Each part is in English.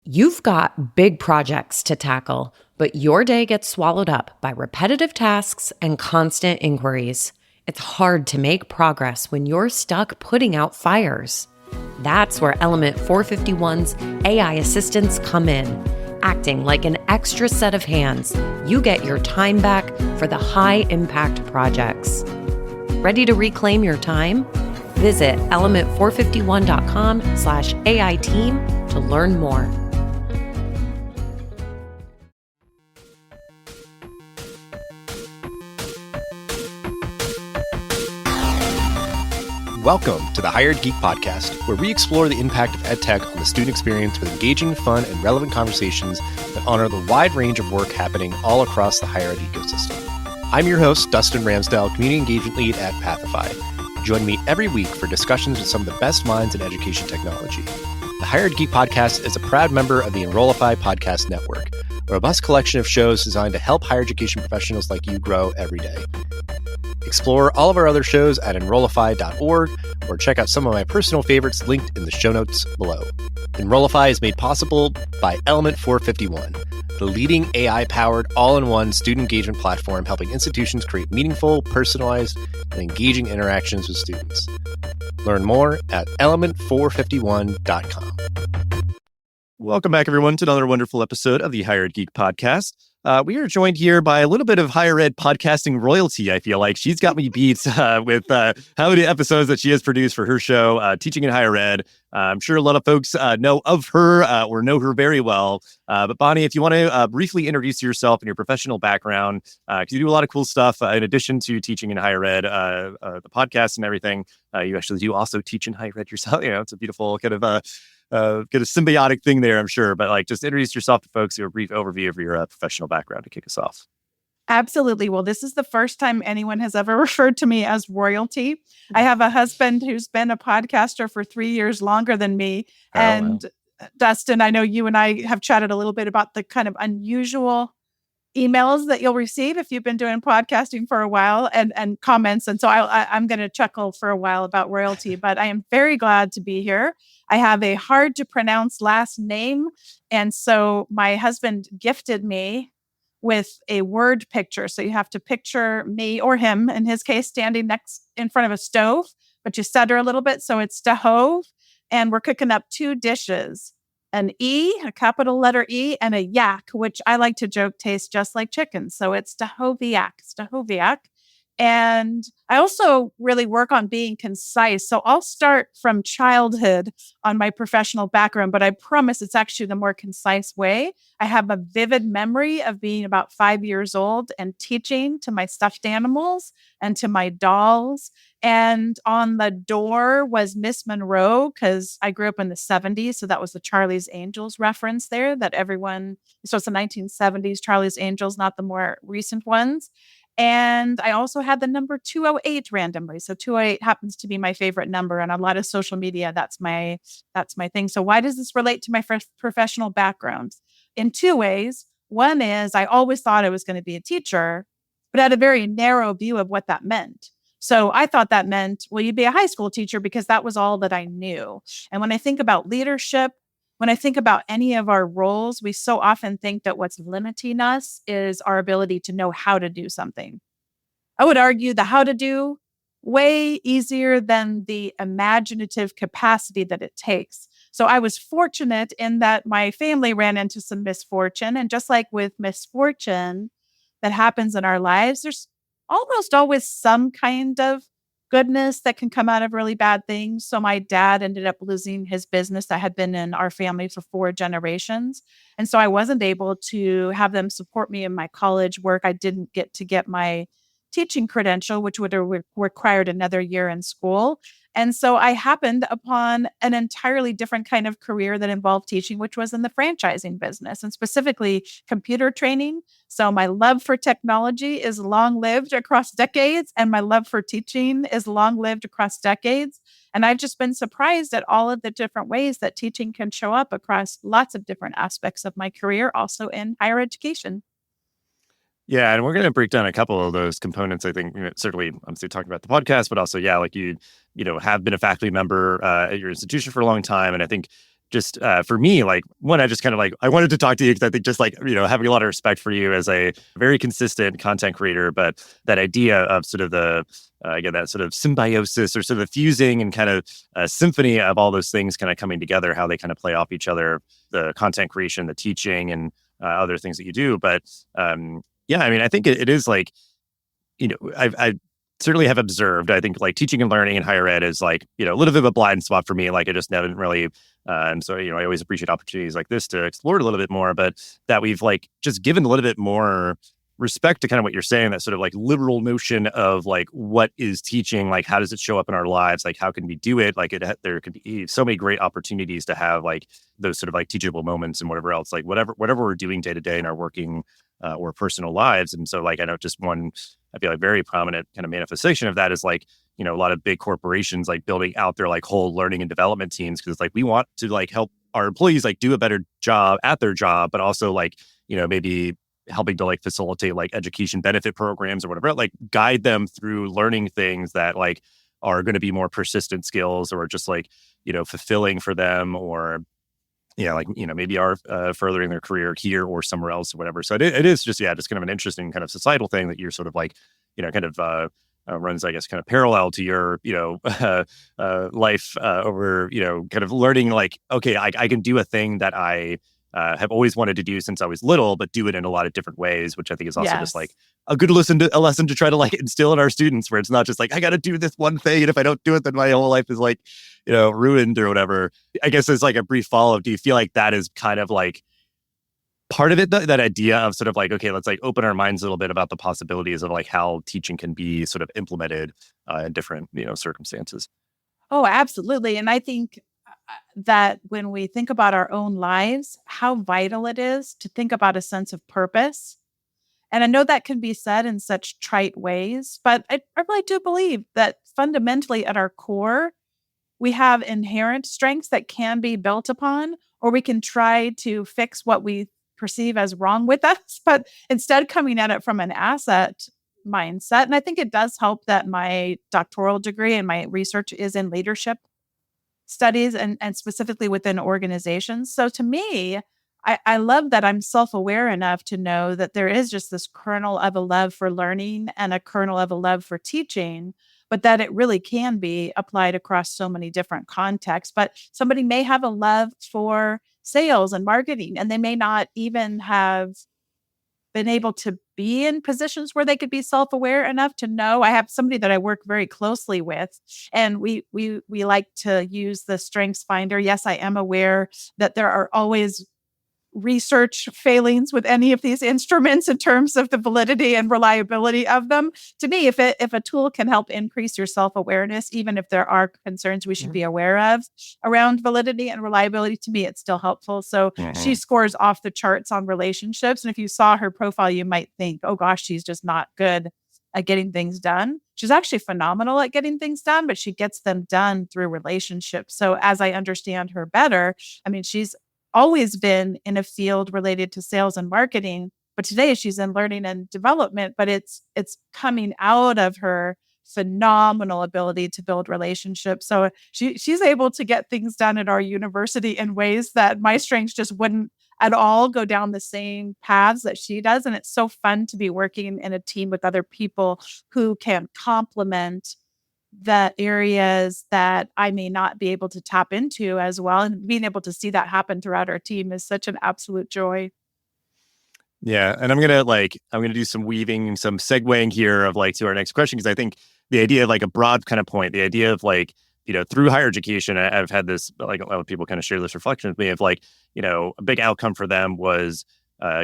You've got big projects to tackle, but your day gets swallowed up by repetitive tasks and constant inquiries. It's hard to make progress when you're stuck putting out fires. That's where Element 451's AI assistants come in. Acting like an extra set of hands, you get your time back for the high-impact projects. Ready to reclaim your time? Visit element451.com/AI team to learn more. Welcome to the Hired Geek Podcast, where we explore the impact of EdTech on the student experience with engaging, fun, and relevant conversations that honor the wide range of work happening all across the higher ed ecosystem. I'm your host, Dustin Ramsdell, Community Engagement Lead at Pathify. Join me every week for discussions with some of the best minds in education technology. The Hired Geek Podcast is a proud member of the Enrollify podcast network, a robust collection of shows designed to help higher education professionals like you grow every day. Explore all of our other shows at enrollify.org or check out some of my personal favorites linked in the show notes below. Enrollify is made possible by Element 451, the leading AI-powered all-in-one student engagement platform helping institutions create meaningful, personalized, and engaging interactions with students. Learn more at element451.com. Welcome back, everyone, to another wonderful episode of the Hired Geek Podcast. We are joined here by a little bit of higher ed podcasting royalty, I feel like. She's got me beat with how many episodes that she has produced for her show, Teaching in Higher Ed. I'm sure a lot of folks know of her or know her very well. But Bonnie, if you want to briefly introduce yourself and your professional background, because you do a lot of cool stuff in addition to teaching in higher ed, the podcast and everything. You actually do also teach in higher ed yourself. You know, it's a beautiful kind of get a symbiotic thing there, I'm sure. But like, just introduce yourself to folks, do a brief overview of your professional background to kick us off. Absolutely. Well, this is the first time anyone has ever referred to me as royalty. I have a husband who's been a podcaster for 3 years longer than me. Oh, and wow. Dustin, I know you and I have chatted a little bit about the kind of unusual emails that you'll receive if you've been doing podcasting for a while and comments. And so I'm going to chuckle for a while about royalty, but I am very glad to be here. I have a hard to pronounce last name. And so my husband gifted me with a word picture. So you have to picture me or him, in his case, standing in front of a stove, but you stutter a little bit. So it's stahove. And we're cooking up 2 dishes. An E, a capital letter E, and a yak, which I like to joke tastes just like chicken. So it's Stachowiak. And I also really work on being concise. So I'll start from childhood on my professional background, but I promise it's actually the more concise way. I have a vivid memory of being about 5 years old and teaching to my stuffed animals and to my dolls. And on the door was Miss Monroe, because I grew up in the 70s. So that was the Charlie's Angels reference there that everyone, so it's the 1970s Charlie's Angels, not the more recent ones. And I also had the number 208 randomly. So 208 happens to be my favorite number. And a lot of social media, that's my thing. So why does this relate to my professional background? In 2 ways. One is I always thought I was going to be a teacher, but I had a very narrow view of what that meant. So I thought that meant, well, you'd be a high school teacher because that was all that I knew. And when I think about leadership, when I think about any of our roles, we so often think that what's limiting us is our ability to know how to do something. I would argue the how to do way easier than the imaginative capacity that it takes. So I was fortunate in that my family ran into some misfortune. And just like with misfortune that happens in our lives, there's almost always some kind of goodness that can come out of really bad things. So my dad ended up losing his business that had been in our family for 4 generations. And so I wasn't able to have them support me in my college work. I didn't get my teaching credential, which would have required another year in school. And so I happened upon an entirely different kind of career that involved teaching, which was in the franchising business and specifically computer training. So my love for technology is long-lived across decades, and my love for teaching is long-lived across decades. And I've just been surprised at all of the different ways that teaching can show up across lots of different aspects of my career, also in higher education. Yeah, and we're going to break down a couple of those components. I think, certainly, I'm still talking about the podcast, but also, yeah, like you have been a faculty member at your institution for a long time, and I think just for me, like one, I just kind of like, I wanted to talk to you because I think just like, having a lot of respect for you as a very consistent content creator, but that idea of sort of again, that sort of symbiosis or sort of fusing and kind of symphony of all those things kind of coming together, how they kind of play off each other, the content creation, the teaching, and other things that you do. But yeah, I mean, I think it is like, I certainly have observed, I think like teaching and learning in higher ed is like, a little bit of a blind spot for me. Like I just haven't really, and so, I always appreciate opportunities like this to explore it a little bit more, but that we've like just given a little bit more respect to kind of what you're saying, that sort of like literal notion of like, what is teaching? Like, how does it show up in our lives? Like, how can we do it? Like there could be so many great opportunities to have like those sort of like teachable moments and whatever else, like whatever we're doing day to day in our working or personal lives. And so like, I know just one, I feel like very prominent kind of manifestation of that is like, a lot of big corporations like building out their like whole learning and development teams, because it's like we want to like help our employees like do a better job at their job, but also like, maybe helping to like facilitate like education benefit programs or whatever, like guide them through learning things that like are going to be more persistent skills or just like, fulfilling for them, or maybe are furthering their career here or somewhere else or whatever. So it is just, just kind of an interesting kind of societal thing that you're sort of like, kind of runs, I guess, kind of parallel to your, life over, kind of learning like, okay, I can do a thing that I have always wanted to do since I was little, but do it in a lot of different ways, which I think is also just like a good lesson to try to like instill in our students, where it's not just like, I got to do this one thing, and if I don't do it, then my whole life is like, ruined or whatever. I guess it's like a brief follow-up. Do you feel like that is kind of like part of it, that idea of sort of like, okay, let's like open our minds a little bit about the possibilities of like how teaching can be sort of implemented in different, circumstances? Oh, absolutely. And I think that when we think about our own lives, how vital it is to think about a sense of purpose. And I know that can be said in such trite ways, but I really do believe that fundamentally at our core, we have inherent strengths that can be built upon, or we can try to fix what we perceive as wrong with us, but instead coming at it from an asset mindset. And I think it does help that my doctoral degree and my research is in leadership studies and specifically within organizations. So to me, I love that I'm self-aware enough to know that there is just this kernel of a love for learning and a kernel of a love for teaching, but that it really can be applied across so many different contexts. But somebody may have a love for sales and marketing, and they may not even have been able to be in positions where they could be self-aware enough to know. I have somebody that I work very closely with, and we like to use the Strengths Finder. Yes, I am aware that there are always research failings with any of these instruments in terms of the validity and reliability of them. To me, if a tool can help increase your self-awareness, even if there are concerns we should be aware of around validity and reliability, to me, it's still helpful. So she scores off the charts on relationships. And if you saw her profile, you might think, oh gosh, she's just not good at getting things done. She's actually phenomenal at getting things done, but she gets them done through relationships. So as I understand her better, I mean, she's always been in a field related to sales and marketing, but today she's in learning and development, but it's coming out of her phenomenal ability to build relationships. So she's able to get things done at our university in ways that my strengths just wouldn't at all go down the same paths that she does. And it's so fun to be working in a team with other people who can complement the areas that I may not be able to tap into as well. And being able to see that happen throughout our team is such an absolute joy. Yeah. And I'm going to do some weaving, some segueing here of like to our next question, because I think the idea of like a broad kind of point, the idea of like, through higher education, I've had this, like a lot of people kind of share this reflection with me of like, a big outcome for them was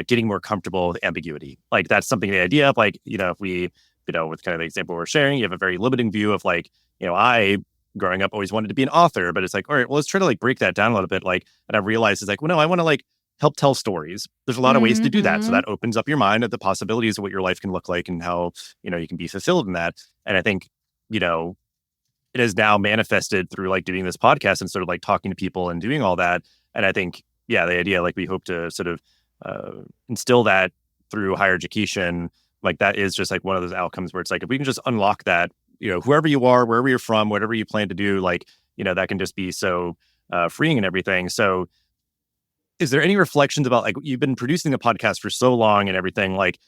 getting more comfortable with ambiguity. Like that's something, the idea of like, if we, with kind of the example we're sharing, you have a very limiting view of like, I growing up always wanted to be an author, but it's like, all right, well, let's try to like break that down a little bit. Like, and I realized it's like, well, no, I want to like help tell stories. There's a lot of ways to do that. So that opens up your mind at the possibilities of what your life can look like and how, you can be fulfilled in that. And I think, it has now manifested through like doing this podcast and sort of like talking to people and doing all that. And I think, the idea, like we hope to sort of instill that through higher education. Like that is just like one of those outcomes where it's like, if we can just unlock that, whoever you are, wherever you're from, whatever you plan to do, like, that can just be so freeing and everything. So is there any reflections about, like, you've been producing the podcast for so long and everything, like,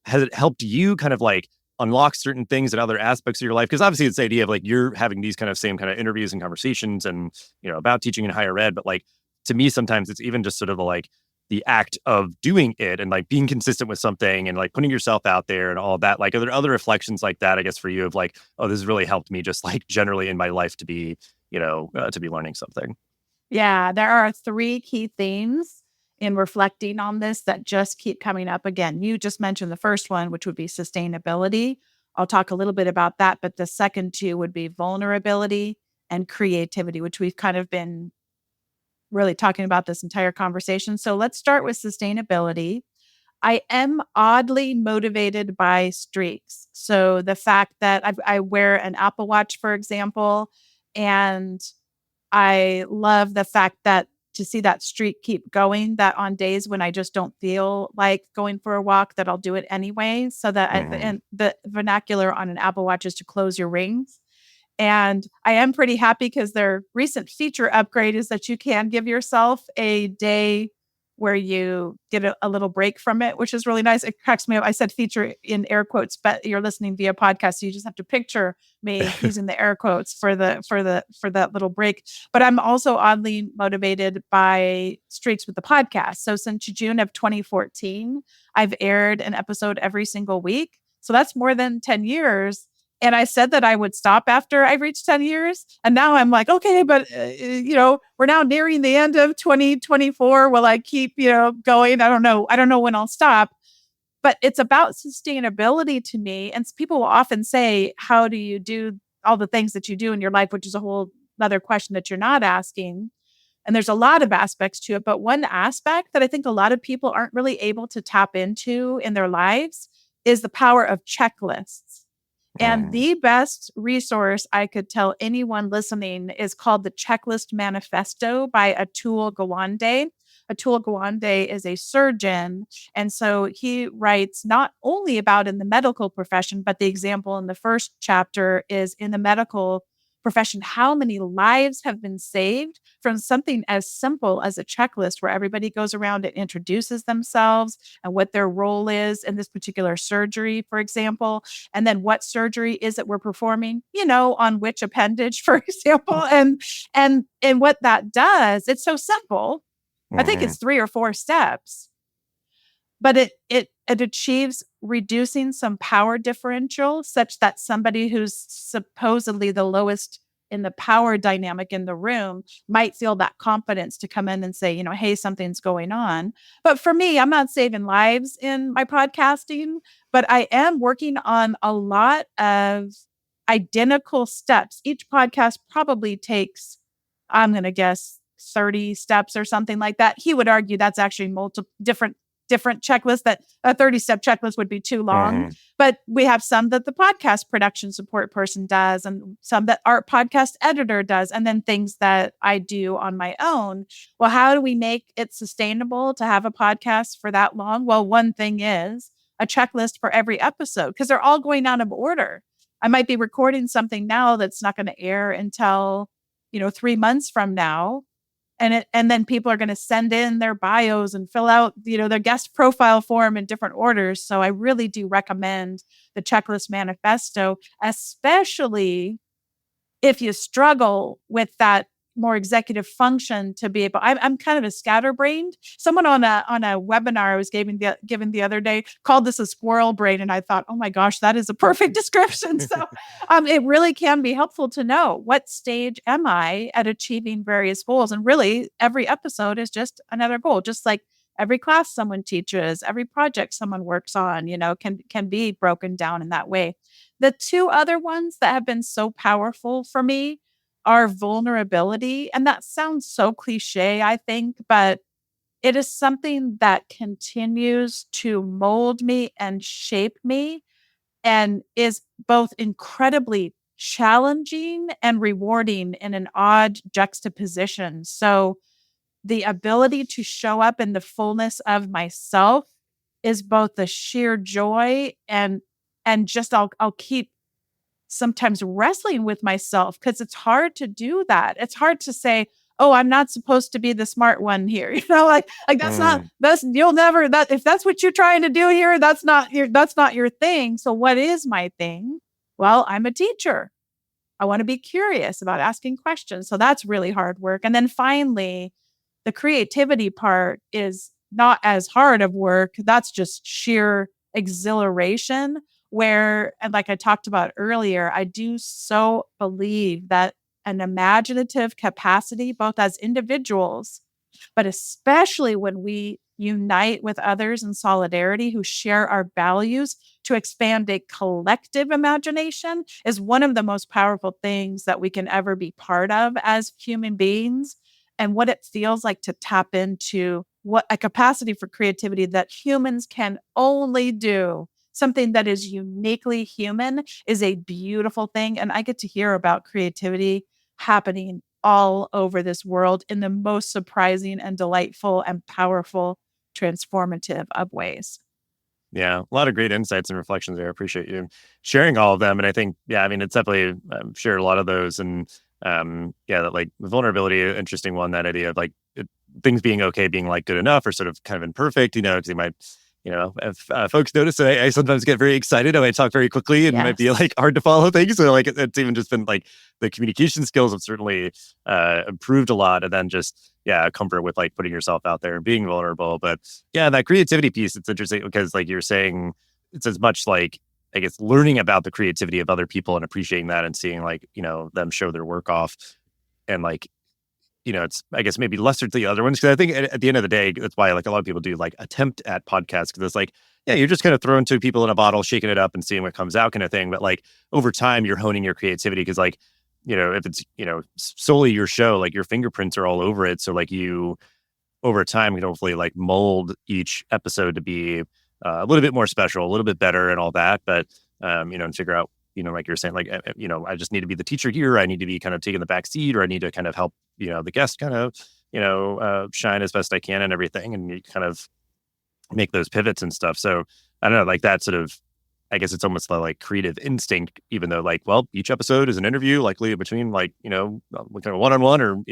has it helped you kind of like unlock certain things in other aspects of your life? Because obviously it's the idea of like you're having these kind of same kind of interviews and conversations and, about teaching in higher ed. But like, to me, sometimes it's even just sort of like the act of doing it and like being consistent with something and like putting yourself out there and all of that. Like, are there other reflections like that, I guess, for you of like, oh, this has really helped me just like generally in my life to be, to be learning something? Yeah, there are 3 key themes in reflecting on this that just keep coming up again. You just mentioned the first one, which would be sustainability. I'll talk a little bit about that, but the second 2 would be vulnerability and creativity, which we've kind of been really talking about this entire conversation. So let's start with sustainability. I am oddly motivated by streaks. So the fact that I wear an Apple Watch, for example, and I love the fact that to see that streak keep going, that on days when I just don't feel like going for a walk, that I'll do it anyway. So that and the vernacular on an Apple Watch is to close your rings. And I am pretty happy because their recent feature upgrade is that you can give yourself a day where you get a little break from it, which is really nice. It cracks me up. I said feature in air quotes, but you're listening via podcast, so you just have to picture me using the air quotes for that little break. But I'm also oddly motivated by streaks with the podcast. So since June of 2014, I've aired an episode every single week. So that's more than 10 years. And I said that I would stop after I reached 10 years. And now I'm like, okay, but, we're now nearing the end of 2024. Will I keep, going? I don't know. I don't know when I'll stop. But it's about sustainability to me. And people will often say, how do you do all the things that you do in your life, which is a whole other question that you're not asking. And there's a lot of aspects to it. But one aspect that I think a lot of people aren't really able to tap into in their lives is the power of checklists. And the best resource I could tell anyone listening is called the Checklist Manifesto by Atul Gawande. Atul Gawande is a surgeon. And so he writes not only about in the medical profession, but the example in the first chapter is in the medical profession, how many lives have been saved from something as simple as a checklist where everybody goes around and introduces themselves and what their role is in this particular surgery, for example, and then what surgery is it we're performing, on which appendage, for example, and what that does. It's so simple. I think it's 3 or 4 steps, but it achieves reducing some power differential such that somebody who's supposedly the lowest in the power dynamic in the room might feel that confidence to come in and say, hey, something's going on. But for me, I'm not saving lives in my podcasting, but I am working on a lot of identical steps. Each podcast probably takes, I'm going to guess, 30 steps or something like that. He would argue that's actually multiple different checklists, that a 30-step checklist would be too long. But we have some that the podcast production support person does and some that our podcast editor does, and then things that I do on my own. Well, how do we make it sustainable to have a podcast for that long? Well, one thing is a checklist for every episode because they're all going out of order. I might be recording something now that's not going to air until, 3 months from now. And then people are going to send in their bios and fill out, their guest profile form in different orders. So I really do recommend the Checklist Manifesto, especially if you struggle with that more executive function to be able. I'm kind of a scatterbrained. Someone on a webinar I was given the other day called this a squirrel brain, and I thought, oh my gosh, that is a perfect description. So it really can be helpful to know what stage am I at achieving various goals, and really every episode is just another goal, just like every class someone teaches, every project someone works on, can be broken down in that way. The 2 other ones that have been so powerful for me are vulnerability. And that sounds so cliche, I think, but it is something that continues to mold me and shape me and is both incredibly challenging and rewarding in an odd juxtaposition. So the ability to show up in the fullness of myself is both the sheer joy and just I'll keep sometimes wrestling with myself because it's hard to do that. It's hard to say, oh, I'm not supposed to be the smart one here. Like if that's what you're trying to do here, that's not your thing. So what is my thing? Well, I'm a teacher. I want to be curious about asking questions. So that's really hard work. And then finally, the creativity part is not as hard of work. That's just sheer exhilaration where, and like I talked about earlier, I do so believe that an imaginative capacity, both as individuals, but especially when we unite with others in solidarity who share our values to expand a collective imagination, is one of the most powerful things that we can ever be part of as human beings. And what it feels like to tap into what a capacity for creativity that humans can only do, something that is uniquely human, is a beautiful thing. And I get to hear about creativity happening all over this world in the most surprising and delightful and powerful, transformative of ways. Yeah, a lot of great insights and reflections there. I appreciate you sharing all of them. And I think, yeah, I mean, it's definitely, I'm sure a lot of those. And yeah, that like vulnerability, interesting one, that idea of like things being okay, being like good enough or sort of kind of imperfect, because you might, if folks notice that I sometimes get very excited and I talk very quickly and it might be like hard to follow things. So like it's even just been like the communication skills have certainly improved a lot. And then just, comfort with like putting yourself out there and being vulnerable. But yeah, that creativity piece, it's interesting because like you're saying, it's as much like, I guess, learning about the creativity of other people and appreciating that and seeing like, them show their work off. And like, it's, I guess, maybe lesser to the other ones. Because I think at the end of the day, that's why like a lot of people do like attempt at podcasts. Because it's like, you're just kind of throwing two people in a bottle, shaking it up and seeing what comes out kind of thing. But like over time, you're honing your creativity because like, if it's, solely your show, like your fingerprints are all over it. So like you, over time, can hopefully like mold each episode to be a little bit more special, a little bit better and all that. But, and figure out, like you're saying, like, I just need to be the teacher here. I need to be kind of taking the back seat, or I need to kind of help, the guest kind of, shine as best I can and everything. And you kind of make those pivots and stuff. So I don't know, like that sort of, I guess it's almost like creative instinct, even though like, well, each episode is an interview, likely between like, kind of one-on-one or,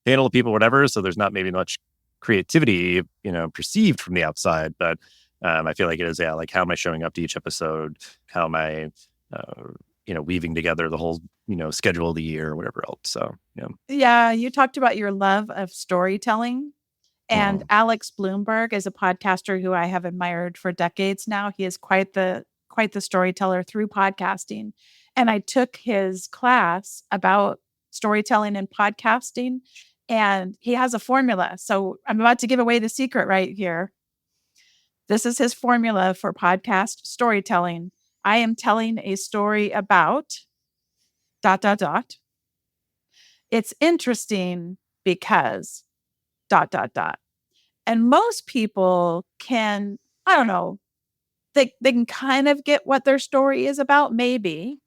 panel of people, whatever. So there's not maybe much creativity, perceived from the outside, but I feel like it is, like how am I showing up to each episode? How am I, weaving together the whole, schedule of the year or whatever else. So, yeah. Yeah. You talked about your love of storytelling. And Alex Bloomberg is a podcaster who I have admired for decades now. He is quite the storyteller through podcasting. And I took his class about storytelling and podcasting, and he has a formula. So I'm about to give away the secret right here. This is his formula for podcast storytelling. I am telling a story about ... It's interesting because ... And most people can, I don't know, they can kind of get what their story is about, maybe.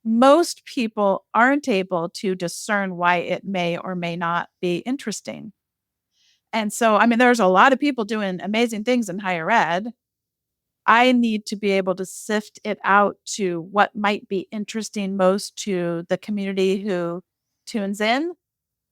Most people aren't able to discern why it may or may not be interesting. And so, I mean, there's a lot of people doing amazing things in higher ed. I need to be able to sift it out to what might be interesting most to the community who tunes in,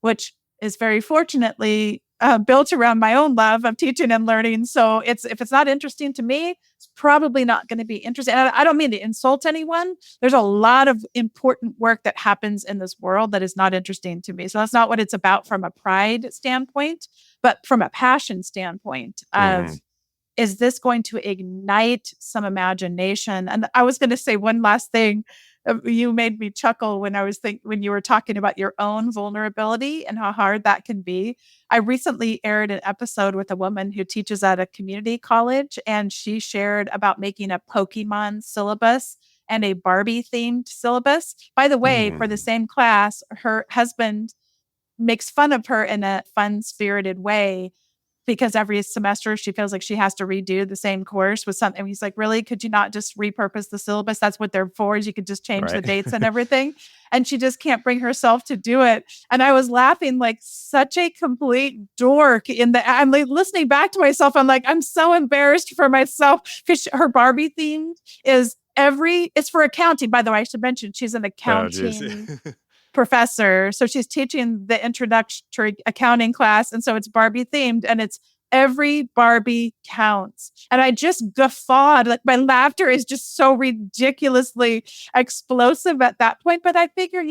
which is very fortunately built around my own love of teaching and learning. So if it's not interesting to me, it's probably not going to be interesting. And I don't mean to insult anyone. There's a lot of important work that happens in this world that is not interesting to me. So that's not what it's about from a pride standpoint, but from a passion standpoint of, is this going to ignite some imagination? And I was going to say one last thing. You made me chuckle when when you were talking about your own vulnerability and how hard that can be. I recently aired an episode with a woman who teaches at a community college, and she shared about making a Pokemon syllabus and a Barbie themed syllabus. By the way, for the same class, her husband makes fun of her in a fun spirited way, because every semester she feels like she has to redo the same course with something. He's like, really? Could you not just repurpose the syllabus? That's what they're for, is you could just change the dates and everything. And she just can't bring herself to do it. And I was laughing like such a complete dork I'm like listening back to myself. I'm like, I'm so embarrassed for myself, because her Barbie theme is it's for accounting. By the way, I should mention she's an accounting professor. So she's teaching the introductory accounting class. And so it's Barbie themed and it's every Barbie counts. And I just guffawed. Like my laughter is just so ridiculously explosive at that point. But I figure,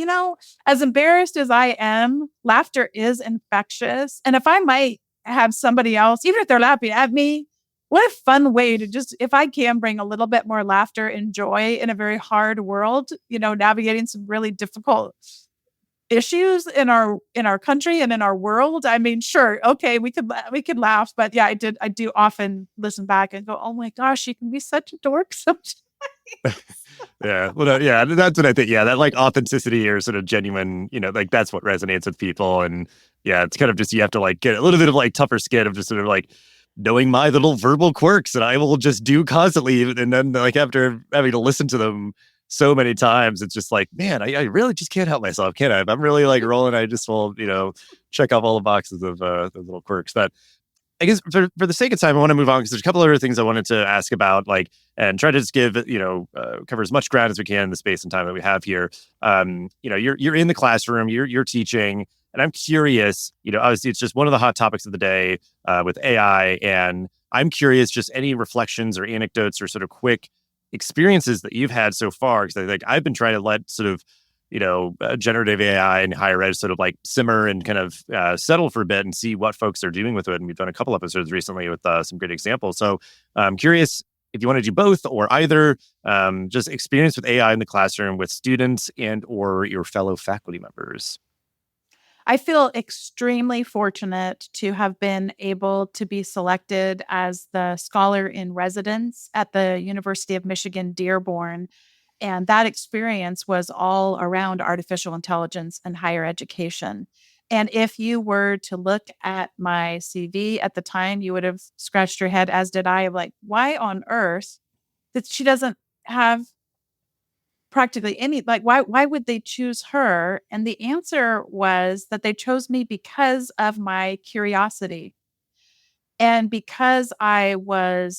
as embarrassed as I am, laughter is infectious. And if I might have somebody else, even if they're laughing at me, what a fun way to just, if I can bring a little bit more laughter and joy in a very hard world, navigating some really difficult issues in our country and in our world. I mean, sure, okay, we could laugh, but yeah, I do often listen back and go, oh my gosh, you can be such a dork sometimes. Yeah. Well, yeah, that's what I think. Yeah, that like authenticity or sort of genuine, like that's what resonates with people. And yeah, it's kind of just, you have to like get a little bit of like tougher skin of just sort of like knowing my little verbal quirks that I will just do constantly. And then like after having to listen to them so many times, it's just like, man, I really just can't help myself, can I? If I'm really like rolling, I just will, check off all the boxes of those little quirks. But I guess for the sake of time, I want to move on because there's a couple other things I wanted to ask about, like, and try to just give, cover as much ground as we can in the space and time that we have here. You're in the classroom, you're teaching, and I'm curious, obviously it's just one of the hot topics of the day with AI, and I'm curious just any reflections or anecdotes or sort of quick experiences that you've had so far, because I've been trying to let sort of generative AI and higher ed sort of like simmer and kind of settle for a bit and see what folks are doing with it. And we've done a couple episodes recently with some great examples. So I'm curious if you want to do both or either, just experience with AI in the classroom with students and or your fellow faculty members. I feel extremely fortunate to have been able to be selected as the scholar in residence at the University of Michigan, Dearborn. And that experience was all around artificial intelligence and higher education. And if you were to look at my CV at the time, you would have scratched your head, as did I, of like, why on earth that she doesn't have practically any, like, why would they choose her? And the answer was that they chose me because of my curiosity. And because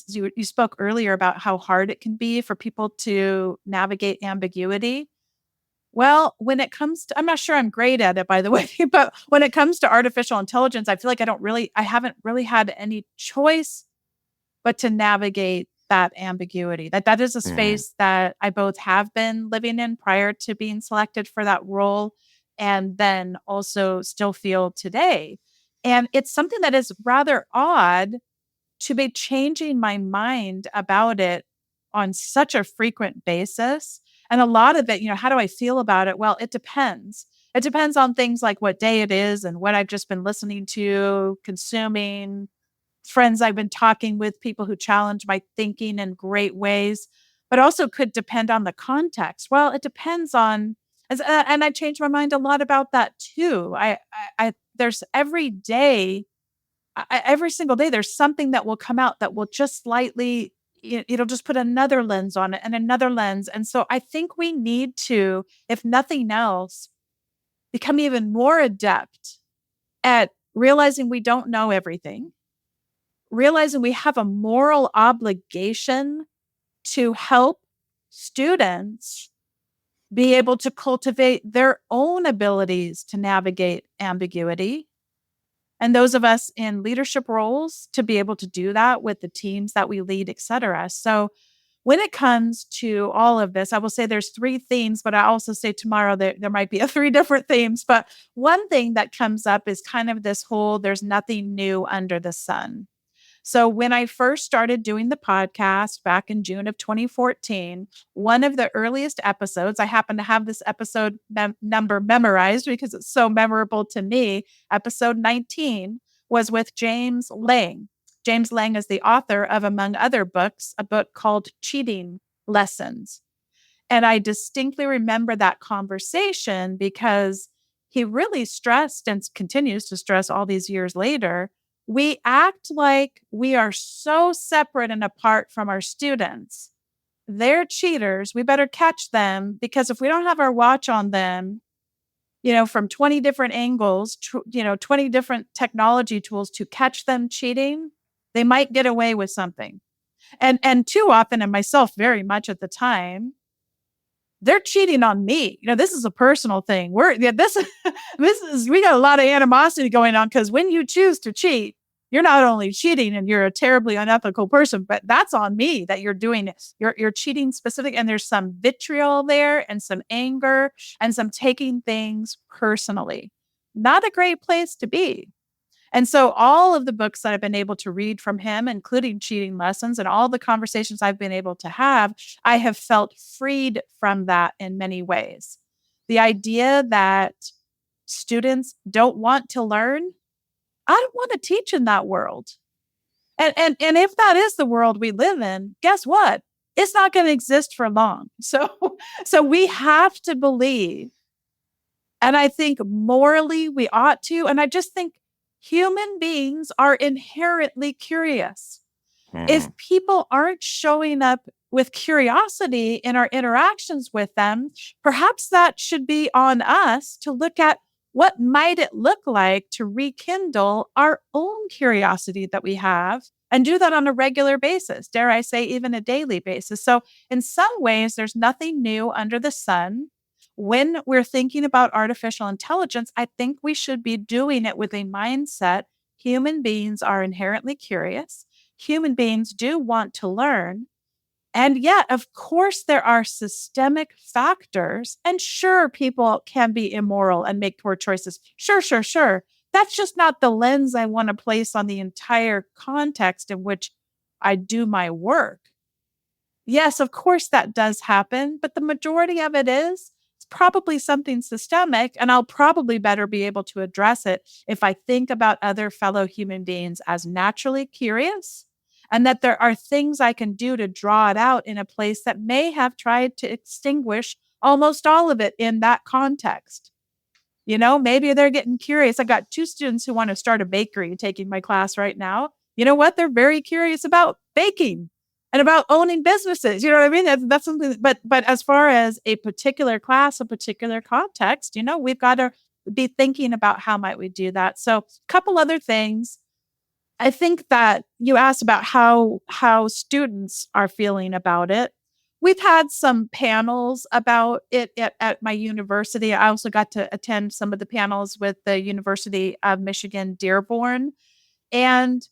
you spoke earlier about how hard it can be for people to navigate ambiguity. Well, when it comes to, I'm not sure I'm great at it, by the way, but when it comes to artificial intelligence, I feel like I haven't really had any choice but to navigate that ambiguity. That is a space that I both have been living in prior to being selected for that role, and then also still feel today. And it's something that is rather odd to be changing my mind about it on such a frequent basis. And a lot of it, how do I feel about it? Well, it depends. It depends on things like what day it is and what I've just been listening to, consuming, friends I've been talking with, people who challenge my thinking in great ways, but also could depend on the context. Well, it depends on, and I change my mind a lot about that too. There's every day, every single day, there's something that will come out that will just slightly, it'll just put another lens on it and another lens. And so I think we need to, if nothing else, become even more adept at realizing we don't know everything, realizing we have a moral obligation to help students be able to cultivate their own abilities to navigate ambiguity. And those of us in leadership roles to be able to do that with the teams that we lead, et cetera. So when it comes to all of this, I will say there's three themes, but I also say tomorrow there might be three different themes. But one thing that comes up is kind of this whole, there's nothing new under the sun. So when I first started doing the podcast back in June of 2014, one of the earliest episodes, I happen to have this episode number memorized because it's so memorable to me. Episode 19 was with James Lang. James Lang is the author of, among other books, a book called Cheating Lessons. And I distinctly remember that conversation because he really stressed and continues to stress all these years later. We act like we are so separate and apart from our students. They're cheaters. We better catch them because if we don't have our watch on them, from 20 different angles, 20 different technology tools to catch them cheating, they might get away with something. And too often, and myself very much at the time, they're cheating on me. This is a personal thing. This is, we got a lot of animosity going on, because when you choose to cheat, you're not only cheating and you're a terribly unethical person, but that's on me that you're doing this. You're cheating specific, and there's some vitriol there and some anger and some taking things personally. Not a great place to be. And so all of the books that I've been able to read from him, including Cheating Lessons, and all the conversations I've been able to have, I have felt freed from that in many ways. The idea that students don't want to learn, I don't want to teach in that world. And if that is the world we live in, guess what? It's not going to exist for long. So we have to believe, and I think morally we ought to, and I just think human beings are inherently curious. If people aren't showing up with curiosity in our interactions with them, perhaps that should be on us to look at what might it look like to rekindle our own curiosity that we have, and do that on a regular basis, dare I say, even a daily basis. So in some ways, there's nothing new under the sun. When we're thinking about artificial intelligence, I think we should be doing it with a mindset. Human beings are inherently curious. Human beings do want to learn. And yet, of course, there are systemic factors. And sure, people can be immoral and make poor choices. Sure. That's just not the lens I want to place on the entire context in which I do my work. Yes, of course, that does happen. But the majority of it is probably something systemic, and I'll probably better be able to address it if I think about other fellow human beings as naturally curious, and that there are things I can do to draw it out in a place that may have tried to extinguish almost all of it in that context. Maybe they're getting curious. I got 2 students who want to start a bakery taking my class right now. You know what? They're very curious about baking and about owning businesses. You know what I mean? That's something, but as far as a particular class, a particular context, we've got to be thinking about how might we do that. So a couple other things. I think that you asked about how students are feeling about it. We've had some panels about it at my university. I also got to attend some of the panels with the University of Michigan Dearborn. And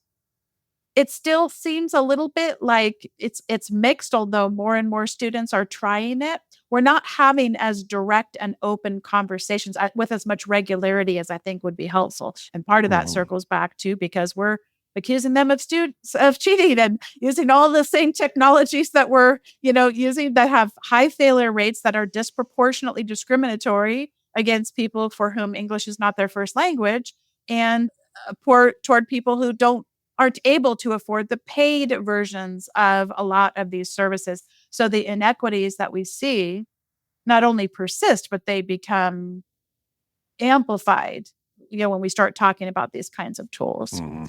it still seems a little bit like it's mixed, although more and more students are trying it. We're not having as direct and open conversations with as much regularity as I think would be helpful. And part of that circles back to because we're accusing them of cheating and using all the same technologies that we're, using that have high failure rates, that are disproportionately discriminatory against people for whom English is not their first language, and toward people who aren't able to afford the paid versions of a lot of these services. So the inequities that we see not only persist, but they become amplified, when we start talking about these kinds of tools. Mm-hmm.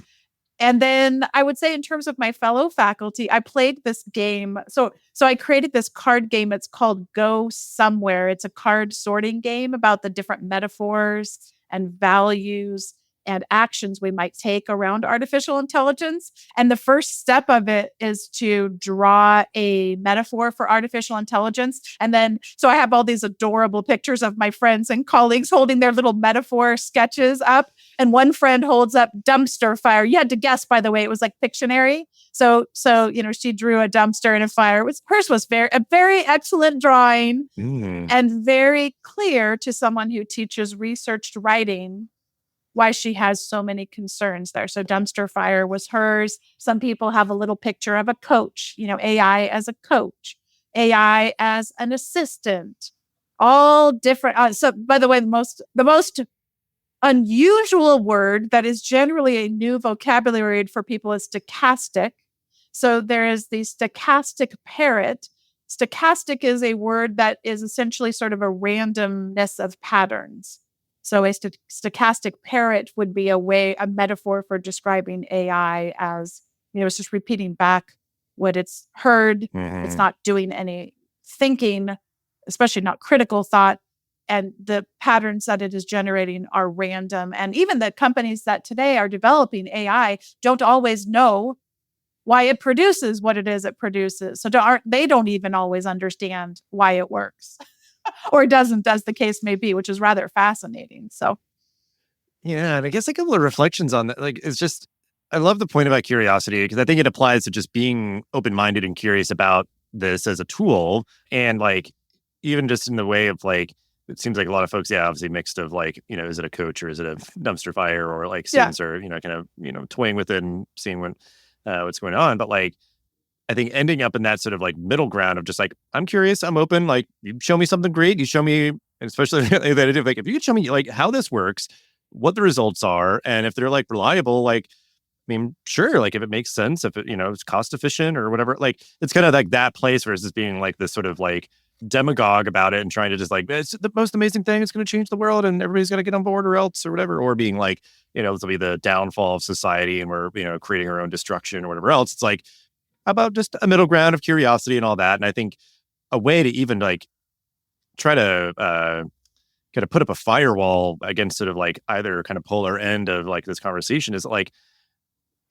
And then I would say in terms of my fellow faculty, I played this game. So I created this card game. It's called Go Somewhere. It's a card sorting game about the different metaphors and values and actions we might take around artificial intelligence. And the first step of it is to draw a metaphor for artificial intelligence. And then, so I have all these adorable pictures of my friends and colleagues holding their little metaphor sketches up. And one friend holds up dumpster fire. You had to guess, by the way, it was like Pictionary. So she drew a dumpster and a fire. Hers was a very excellent drawing and very clear to someone who teaches researched writing why she has so many concerns there. So dumpster fire was hers. Some people have a little picture of a coach, AI as a coach, AI as an assistant, all different. So by the way, the most unusual word that is generally a new vocabulary for people is stochastic. So there is the stochastic parrot. Stochastic is a word that is essentially sort of a randomness of patterns. So a stochastic parrot would be a metaphor for describing AI as, it's just repeating back what it's heard. Mm-hmm. It's not doing any thinking, especially not critical thought. And the patterns that it is generating are random. And even the companies that today are developing AI don't always know why it produces what it is it produces. So they don't even always understand why it works or doesn't, as the case may be, which is rather fascinating. So Yeah, and I guess a couple of reflections on that. Like, it's just, I love the point about curiosity because I think it applies to just being open-minded and curious about this as a tool. And like, even just in the way of like, it seems like a lot of folks, obviously mixed of like, is it a coach or is it a dumpster fire, or like yeah, students are, kind of, toying with it and seeing what's going on. But like, I think ending up in that sort of like middle ground of just like, I'm curious, I'm open, like you show me something great, you show me, and especially like if you could show me like how this works, what the results are, and if they're like reliable, like, I mean, sure, like if it makes sense, if it, it's cost efficient or whatever, like it's kind of like that place versus being like this sort of like demagogue about it and trying to just like, it's the most amazing thing, it's going to change the world and everybody's going to get on board or else or whatever, or being like, this will be the downfall of society and we're, creating our own destruction or whatever else. It's like, how about just a middle ground of curiosity and all that? And I think a way to even like try to kind of put up a firewall against sort of like either kind of polar end of like this conversation is like,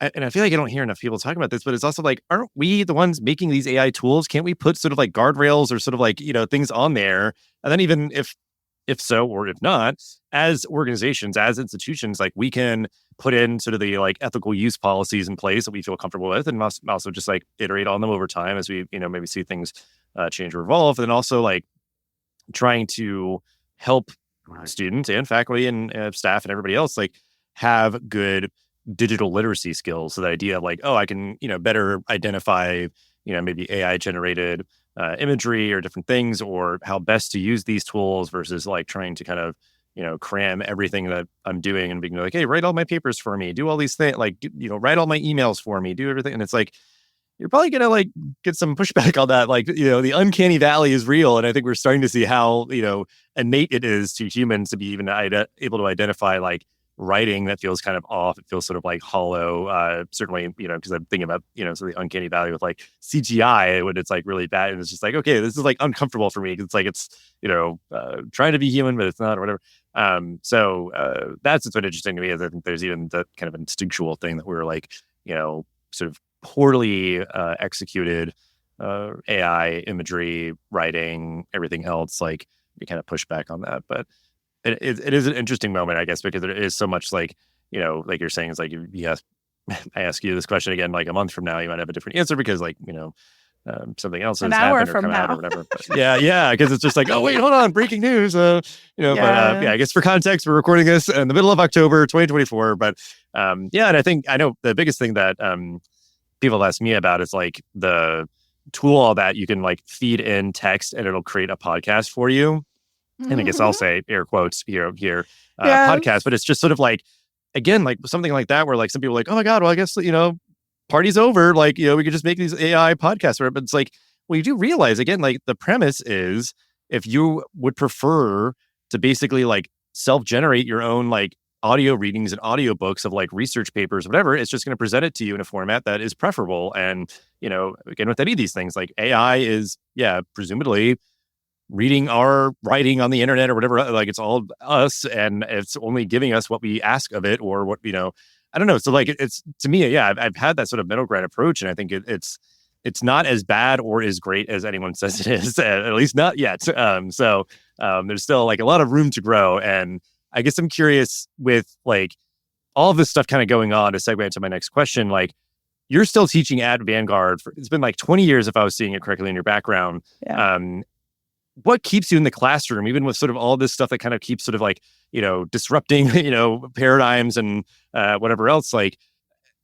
and I feel like I don't hear enough people talk about this, but it's also like, aren't we the ones making these AI tools? Can't we put sort of like guardrails or sort of like, things on there? And then even if so, or if not, as organizations, as institutions, like we can put in sort of the like ethical use policies in place that we feel comfortable with, and also just like iterate on them over time as we, maybe see things change or evolve. And then also like trying to help students and faculty and staff and everybody else like have good digital literacy skills. So the idea of like, oh, I can, better identify, maybe AI generated imagery or different things, or how best to use these tools versus like trying to kind of, cram everything that I'm doing and being like, hey, write all my papers for me, do all these things, like, write all my emails for me, do everything. And it's like, you're probably going to like get some pushback on that. Like, the uncanny valley is real. And I think we're starting to see how, innate it is to humans to be even able to identify like writing that feels kind of off. It feels sort of like hollow. Certainly, because I'm thinking about, sort of the uncanny valley with like CGI when it's like really bad. And it's just like, okay, this is like uncomfortable for me. It's like, it's, trying to be human, but it's not or whatever. That's what's been interesting to me is I think there's even the kind of instinctual thing that we were like, sort of poorly executed AI imagery, writing, everything else, like you kind of push back on that. But it is an interesting moment, I guess, because there is so much like, like you're saying, it's like I ask you this question again, like a month from now, you might have a different answer because like, something else has happened or come out or whatever. But yeah, because it's just like, oh wait, hold on, breaking news. But I guess for context, we're recording this in the middle of October, 2024. But and I know the biggest thing that people ask me about is like the tool that you can like feed in text and it'll create a podcast for you. And I guess I'll say air quotes here, podcast, but it's just sort of like, again, like something like that, where like some people are like, oh my God, well, I guess, party's over. Like, we could just make these AI podcasts. But it's like, well, you do realize again, like the premise is if you would prefer to basically like self-generate your own like audio readings and audiobooks of like research papers, whatever, it's just going to present it to you in a format that is preferable. And, again, with any of these things, like AI is, presumably reading our writing on the internet or whatever, like it's all us and it's only giving us what we ask of it or what, I don't know. So like, it's to me, I've had that sort of middle ground approach. And I think it's not as bad or as great as anyone says it is, at least not yet. There's still like a lot of room to grow. And I guess I'm curious with like all of this stuff kind of going on to segue into my next question, like you're still teaching at Vanguard it's been like 20 years if I was seeing it correctly in your background. Yeah. What keeps you in the classroom, even with sort of all this stuff that kind of keeps sort of like, disrupting, paradigms and whatever else, like,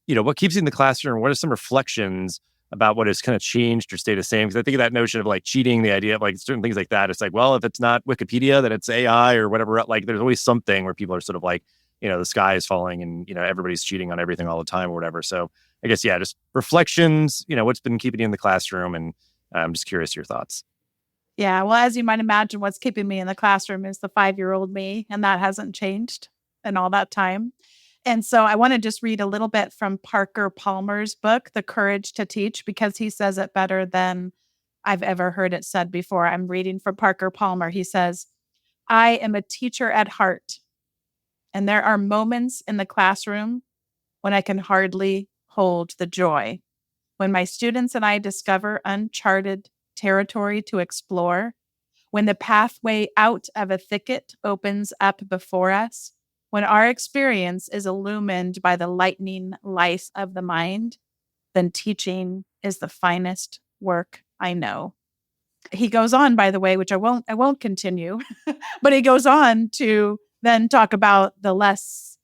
what keeps you in the classroom? What are some reflections about what has kind of changed or stayed the same? Because I think of that notion of like cheating, the idea of like certain things like that. It's like, well, if it's not Wikipedia, then it's AI or whatever. Like there's always something where people are sort of like, the sky is falling and, everybody's cheating on everything all the time or whatever. So I guess, just reflections, what's been keeping you in the classroom? And I'm just curious your thoughts. Yeah, well, as you might imagine, what's keeping me in the classroom is the 5-year-old me, and that hasn't changed in all that time. And so I want to just read a little bit from Parker Palmer's book, The Courage to Teach, because he says it better than I've ever heard it said before. I'm reading from Parker Palmer. He says, I am a teacher at heart, and there are moments in the classroom when I can hardly hold the joy. when my students and I discover uncharted territory to explore, when the pathway out of a thicket opens up before us, when our experience is illumined by the lightning light of the mind, then teaching is the finest work I know. He goes on, by the way, which I won't continue, but he goes on to then talk about the less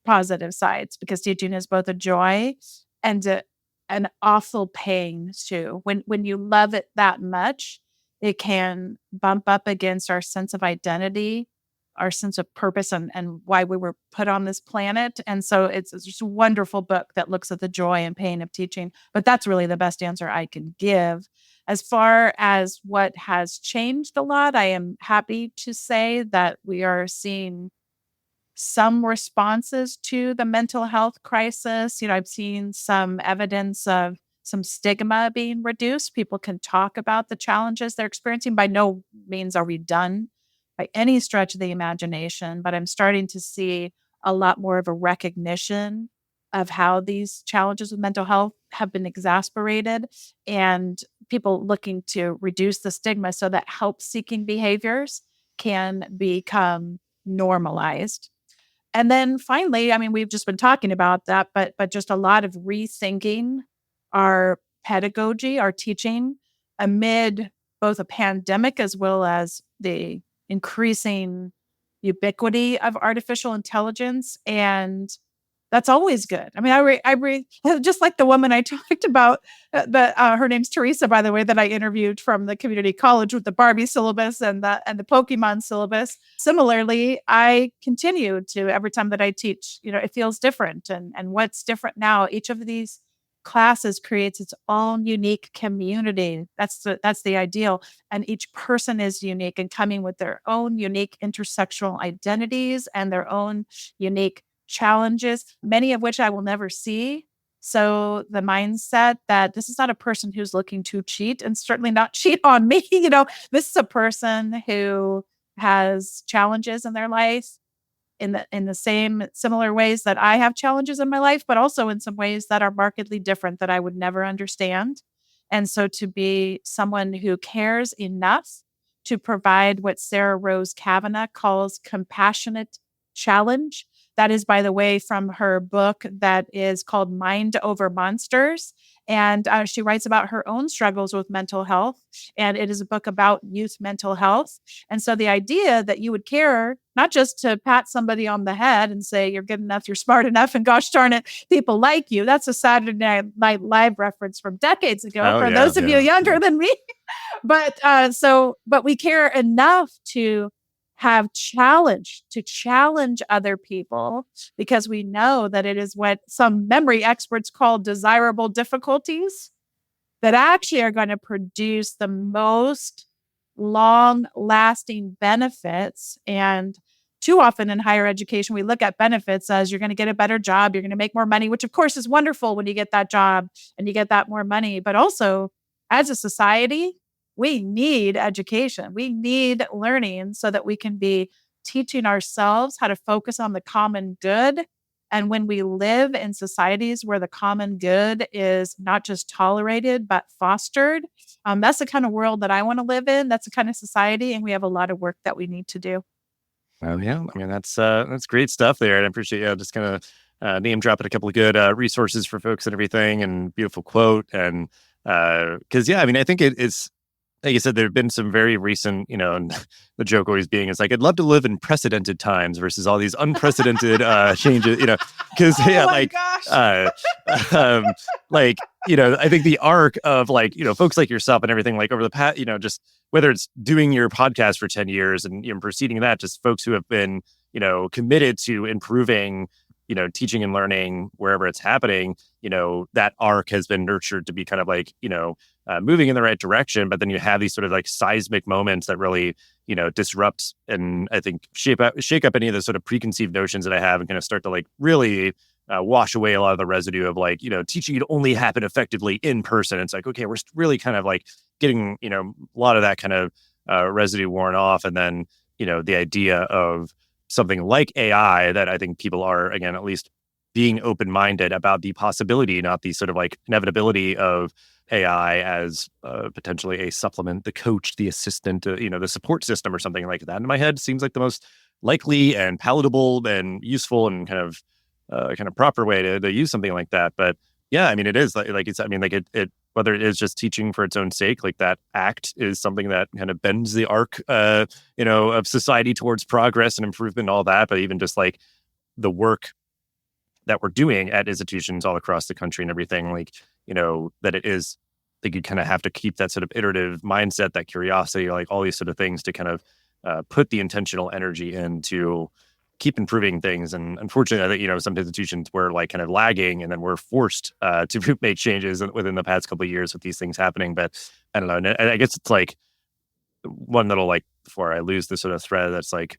positive sides, because teaching is both a joy and an awful pain too. When you love it that much, it can bump up against our sense of identity, our sense of purpose, and why we were put on this planet. And so it's just a wonderful book that looks at the joy and pain of teaching. But that's really the best answer I can give. As far as what has changed a lot, I am happy to say that we are seeing some responses to the mental health crisis. I've seen some evidence of some stigma being reduced. People can talk about the challenges they're experiencing. By no means are we done by any stretch of the imagination, but I'm starting to see a lot more of a recognition of how these challenges with mental health have been exasperated, and people looking to reduce the stigma so that help-seeking behaviors can become normalized. And then finally, I mean, we've just been talking about that, but just a lot of rethinking our pedagogy, our teaching amid both a pandemic as well as the increasing ubiquity of artificial intelligence. And that's always good. I mean, just like the woman I talked about, her name's Teresa, by the way, that I interviewed from the community college with the Barbie syllabus and the Pokemon syllabus. Similarly, I continue to, every time that I teach, it feels different. And what's different now, each of these classes creates its own unique community. That's the ideal. And each person is unique and coming with their own unique intersectional identities and their own unique challenges, many of which I will never see. So the mindset that this is not a person who's looking to cheat, and certainly not cheat on me. This is a person who has challenges in their life in the same similar ways that I have challenges in my life, but also in some ways that are markedly different that I would never understand. And so to be someone who cares enough to provide what Sarah Rose Kavanagh calls compassionate challenge. That is, by the way, from her book that is called Mind Over Monsters. And she writes about her own struggles with mental health. And it is a book about youth mental health. And so the idea that you would care, not just to pat somebody on the head and say, you're good enough, you're smart enough, and gosh darn it, people like you. That's a Saturday Night Live reference from decades ago, for those of you younger than me. But we care enough to have to challenge other people, because we know that it is what some memory experts call desirable difficulties that actually are going to produce the most long-lasting benefits. And too often in higher education, we look at benefits as you're going to get a better job, you're going to make more money, which of course is wonderful when you get that job and you get that more money. But also, as a society, we need education. We need learning so that we can be teaching ourselves how to focus on the common good. And when we live in societies where the common good is not just tolerated, but fostered, that's the kind of world that I want to live in. That's the kind of society. And we have a lot of work that we need to do. Oh, yeah. I mean, that's great stuff there. And I appreciate you just kind of name dropping a couple of good resources for folks and everything, and beautiful quote. And because, I mean, I think it's, like you said, there have been some very recent, and the joke always being, it's like, I'd love to live in precedented times versus all these unprecedented changes, because I think the arc of folks like yourself and everything, like over the past, just whether it's doing your podcast for 10 years and preceding that, just folks who have been, committed to improving, teaching and learning wherever it's happening, that arc has been nurtured to be kind of moving in the right direction. But then you have these sort of seismic moments that really, disrupt and I think shake up any of the sort of preconceived notions that I have, and kind of start to really wash away a lot of the residue of teaching could only happen effectively in person. It's like, okay, we're really kind of getting, a lot of that kind of residue worn off. And then, the idea of something like AI that I think people are, again, at least being open-minded about the possibility, not the sort of like inevitability of AI as potentially a supplement, the coach, the assistant, the support system or something like that. In my head, seems like the most likely and palatable and useful and kind of proper way to use something like that. But yeah, I mean, it is like it's, I mean, like it whether it is just teaching for its own sake, like that act is something that kind of bends the arc, of society towards progress and improvement and all that. But even just like the work that we're doing at institutions all across the country and everything, like, that it is, like you kind of have to keep that sort of iterative mindset, that curiosity, like all these sort of things to kind of put the intentional energy in to keep improving things. And unfortunately, I think, some institutions were like kind of lagging, and then we're forced to make changes within the past couple of years with these things happening. But I don't know. And I guess it's like one little, like, before I lose the sort of thread, that's like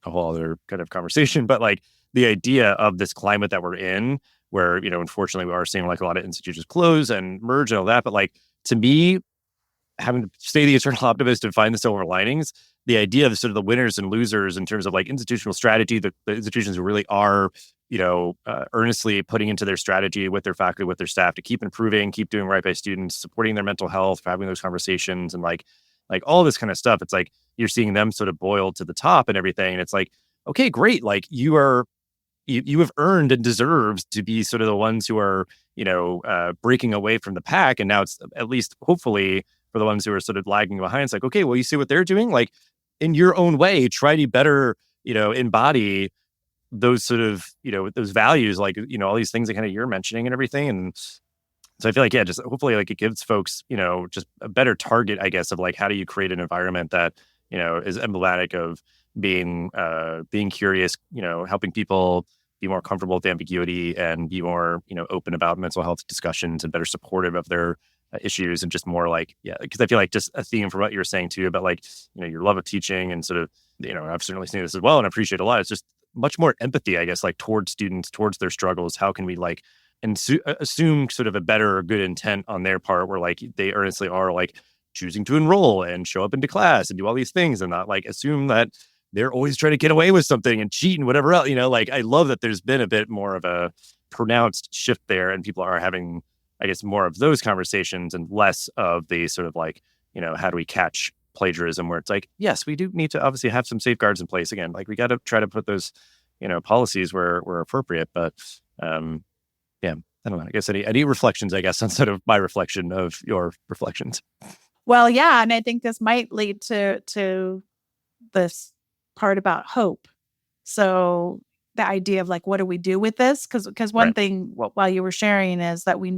a whole other kind of conversation. But like the idea of this climate that we're in, where, unfortunately we are seeing like a lot of institutions close and merge and all that. But like, to me, having to stay the eternal optimist and find the silver linings, the idea of sort of the winners and losers in terms of like institutional strategy, the institutions who really are, earnestly putting into their strategy with their faculty, with their staff to keep improving, keep doing right by students, supporting their mental health, having those conversations, and like all this kind of stuff. It's like you're seeing them sort of boil to the top and everything. And it's like, okay, great. Like you have earned and deserved to be sort of the ones who are, breaking away from the pack. And now it's, at least hopefully, for the ones who are sort of lagging behind, it's like, okay, well, you see what they're doing? Like, in your own way, try to better, embody those sort of, those values, like, all these things that kind of you're mentioning and everything. And so I feel like, yeah, just hopefully like it gives folks, just a better target, I guess, of like, how do you create an environment that, is emblematic of being curious, helping people be more comfortable with ambiguity and be more, open about mental health discussions and better supportive of their issues, and just more like, yeah, because I feel like just a theme from what you were saying too about like, your love of teaching and sort of, I've certainly seen this as well and appreciate a lot. It's just much more empathy, I guess, like towards students, towards their struggles. How can we like assume sort of a better or good intent on their part, where like they earnestly are like choosing to enroll and show up into class and do all these things, and not like assume that they're always trying to get away with something and cheat and whatever else, like I love that there's been a bit more of a pronounced shift there, and people are having, I guess, more of those conversations and less of the sort of like, how do we catch plagiarism, where it's like, yes, we do need to obviously have some safeguards in place. Again, like we got to try to put those, policies where appropriate. But yeah, I don't know. I guess any reflections, I guess, on sort of my reflection of your reflections. Well, yeah. And I think this might lead to this part about hope. So the idea of like, what do we do with this? Because one thing while you were sharing is that we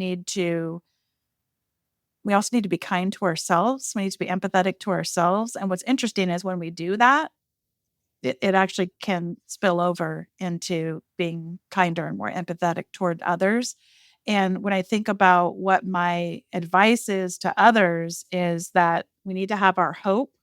also need to be kind to ourselves. We need to be empathetic to ourselves. And what's interesting is when we do that, it actually can spill over into being kinder and more empathetic toward others. And when I think about what my advice is to others, is that we need to have our hope.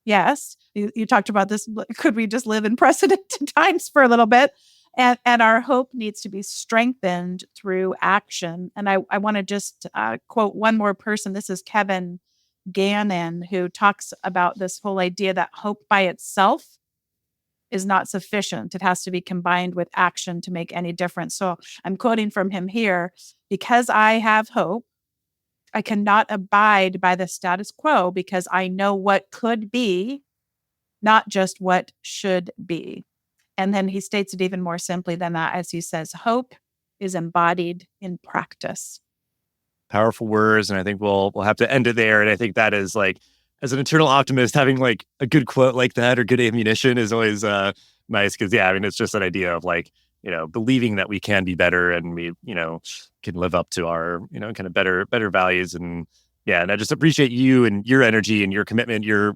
Yes, you talked about this. Could we just live in precedented times for a little bit? And our hope needs to be strengthened through action. And I want to just quote one more person. This is Kevin Gannon, who talks about this whole idea that hope by itself is not sufficient. It has to be combined with action to make any difference. So I'm quoting from him here: because I have hope, I cannot abide by the status quo, because I know what could be, not just what should be. And then he states it even more simply than that, as he says, hope is embodied in practice. Powerful words. And I think we'll have to end it there. And I think that is like, as an eternal optimist, having like a good quote like that or good ammunition is always nice. Because yeah, I mean, it's just that idea of like, believing that we can be better and we, can live up to our, kind of better values. And yeah, and I just appreciate you and your energy and your commitment, your,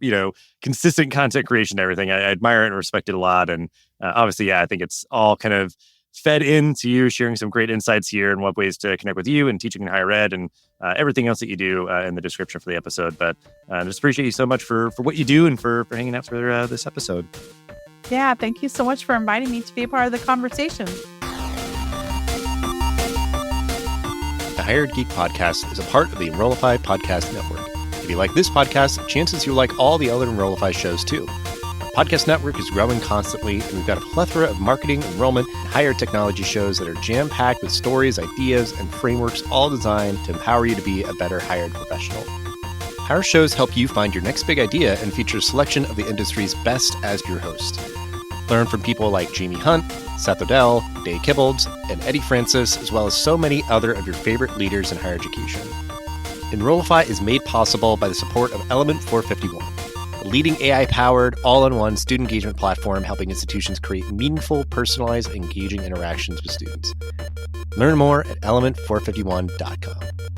consistent content creation and everything. I admire it and respect it a lot. And obviously, yeah, I think it's all kind of fed into you sharing some great insights here and what ways to connect with you and teaching in higher ed and everything else that you do in the description for the episode. But I just appreciate you so much for what you do and for hanging out for this episode. Yeah, thank you so much for inviting me to be a part of the conversation. The Hired Geek Podcast is a part of the Enrollify Podcast Network. If you like this podcast, chances you'll like all the other Enrollify shows too. Podcast Network is growing constantly, and we've got a plethora of marketing, enrollment, and higher technology shows that are jam-packed with stories, ideas, and frameworks all designed to empower you to be a better hired professional. Our shows help you find your next big idea and feature a selection of the industry's best as your host. Learn from people like Jamie Hunt, Seth Odell, Day Kibbolds, and Eddie Francis, as well as so many other of your favorite leaders in higher education. Enrollify is made possible by the support of Element 451, a leading AI-powered, all-in-one student engagement platform helping institutions create meaningful, personalized, engaging interactions with students. Learn more at element451.com.